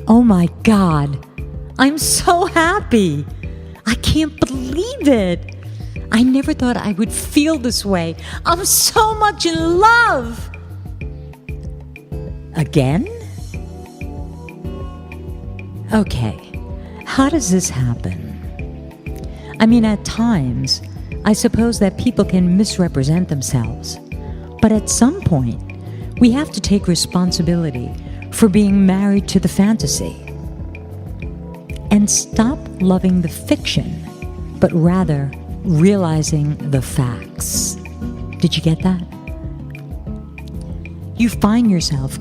Oh my God, I'm so happy. I can't believe it. I never thought I would feel this way. I'm so much in love. Again? Okay, how does this happen? I mean, at times, I suppose that people can misrepresent themselves. But at some point, we have to take responsibility for being married to the fantasy. And stop loving the fiction, but rather realizing the facts. Did you get that? You find yourself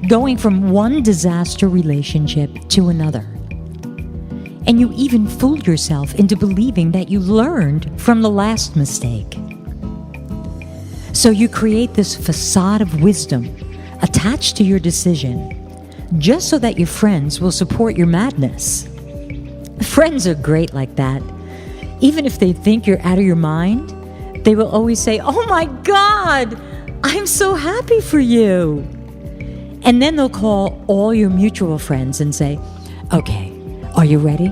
going from one disaster relationship to another. And you even fooled yourself into believing that you learned from the last mistake. So you create this facade of wisdom attached to your decision, just so that your friends will support your madness. Friends are great like that. Even if they think you're out of your mind, they will always say, "Oh my God, I'm so happy for you." And then they'll call all your mutual friends and say, "Okay, are you ready?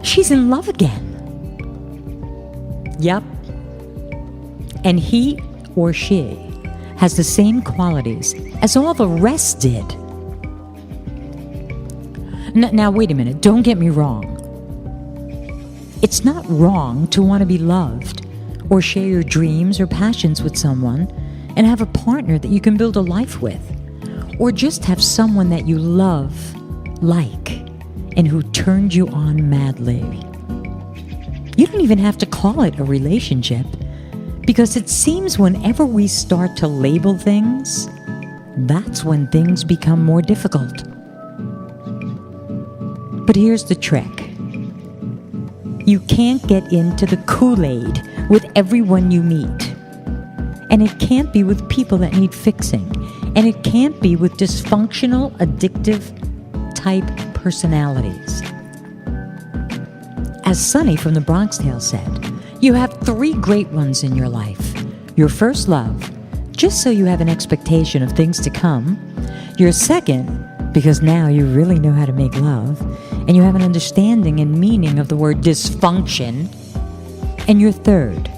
She's in love again." Yep. And he or she has the same qualities as all the rest did. Now, wait a minute. Don't get me wrong. It's not wrong to want to be loved or share your dreams or passions with someone and have a partner that you can build a life with, or just have someone that you love, like, and who turned you on madly. You don't even have to call it a relationship, because it seems whenever we start to label things, that's when things become more difficult. But here's the trick. You can't get into the Kool-Aid with everyone you meet. And it can't be with people that need fixing. And it can't be with dysfunctional, addictive type personalities. As Sunny from the Bronx Tale said, you have 3 great ones in your life. Your first love, just so you have an expectation of things to come. Your second, because now you really know how to make love, and you have an understanding and meaning of the word dysfunction. And your third,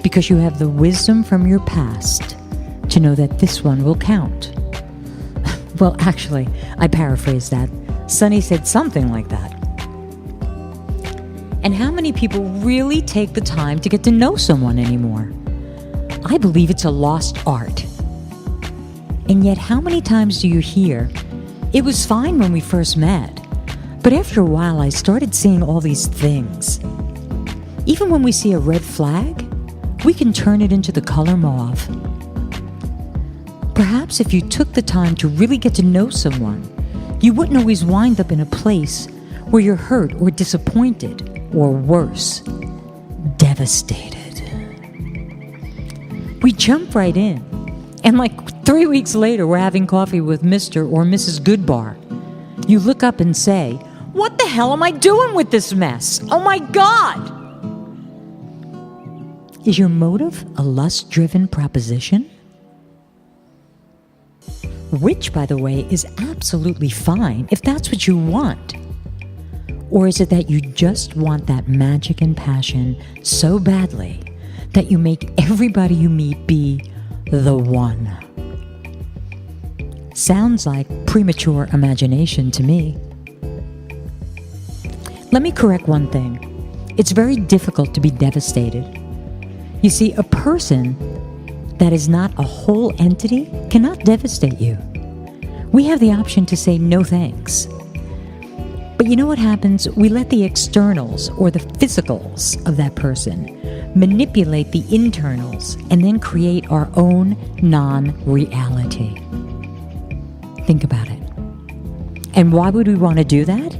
because you have the wisdom from your past to know that this one will count. Well, actually, I paraphrased that. Sunny said something like that. And how many people really take the time to get to know someone anymore? I believe it's a lost art. And yet, how many times do you hear, "It was fine when we first met, but after a while I started seeing all these things." Even when we see a red flag, we can turn it into the color mauve. Perhaps if you took the time to really get to know someone, you wouldn't always wind up in a place where you're hurt or disappointed, or worse, devastated. We jump right in, and like 3 weeks later, we're having coffee with Mr. or Mrs. Goodbar. You look up and say, "What the hell am I doing with this mess? Oh my God!" Is your motive a lust-driven proposition? Which, by the way, is absolutely fine if that's what you want. Or is it that you just want that magic and passion so badly that you make everybody you meet be the one? Sounds like premature imagination to me. Let me correct one thing. It's very difficult to be devastated. You see, a person that is not a whole entity cannot devastate you. We have the option to say no thanks. But you know what happens? We let the externals or the physicals of that person manipulate the internals and then create our own non-reality. Think about it. And why would we want to do that?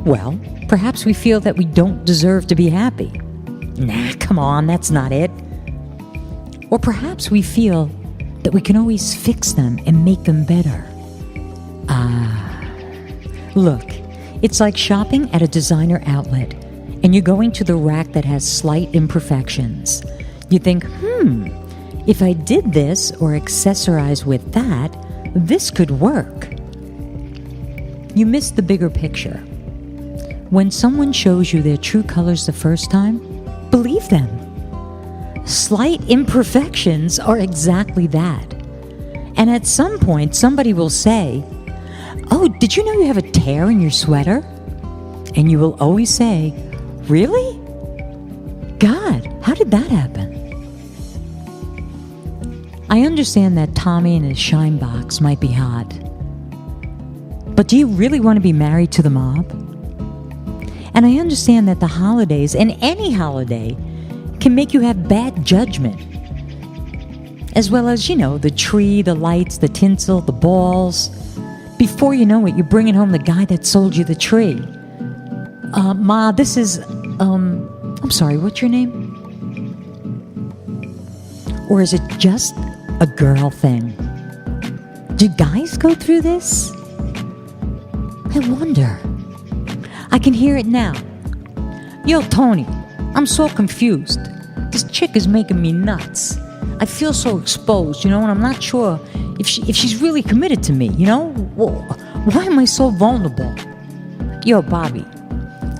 Well, perhaps we feel that we don't deserve to be happy. Nah, come on, that's not it. Or perhaps we feel that we can always fix them and make them better. Look, it's like shopping at a designer outlet, and you're going to the rack that has slight imperfections. You think, if I did this or accessorize with that, this could work. You miss the bigger picture. When someone shows you their true colors the first time, believe them. Slight imperfections are exactly that. And at some point, somebody will say, "Oh, did you know you have a tear in your sweater?" And you will always say, "Really? God, how did that happen?" I understand that Tommy and his shine box might be hot. But do you really want to be married to the mob? And I understand that the holidays, and any holiday, can make you have bad judgment. As well as, the tree, the lights, the tinsel, the balls. Before you know it, you're bringing home the guy that sold you the tree. Ma, this is, I'm sorry, what's your name? Or is it just a girl thing? Do guys go through this? I wonder. I can hear it now. "Yo, Tony, I'm so confused. This chick is making me nuts. I feel so exposed, and I'm not sure if she's really committed to me, Why am I so vulnerable?" "Yo, Bobby,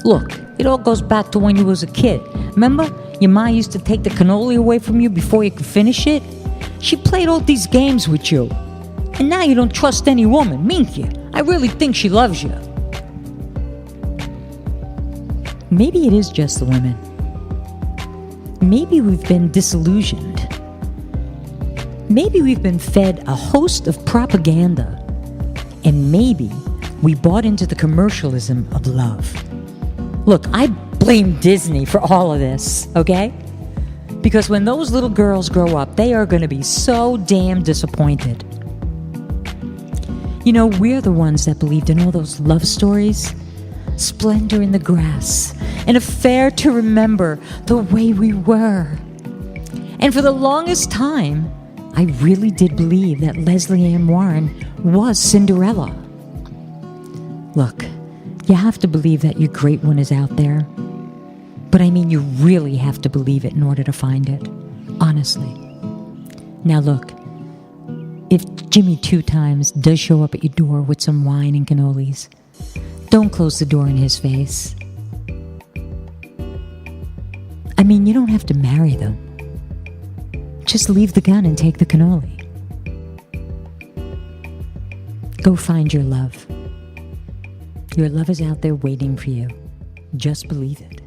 look, it all goes back to when you was a kid. Remember, your ma used to take the cannoli away from you before you could finish it? She played all these games with you. And now you don't trust any woman, mink you. I really think she loves you." Maybe it is just the women. Maybe we've been disillusioned. Maybe we've been fed a host of propaganda. And maybe we bought into the commercialism of love. Look, I blame Disney for all of this, okay? Because when those little girls grow up, they are going to be so damn disappointed. We're the ones that believed in all those love stories. Splendor in the grass, an affair to remember the way we were. And for the longest time, I really did believe that Leslie Ann Warren was Cinderella. Look, you have to believe that your great one is out there. But you really have to believe it in order to find it. Honestly. Now look, if Jimmy 2 times does show up at your door with some wine and cannolis, don't close the door in his face. You don't have to marry them. Just leave the gun and take the cannoli. Go find your love. Your love is out there waiting for you. Just believe it.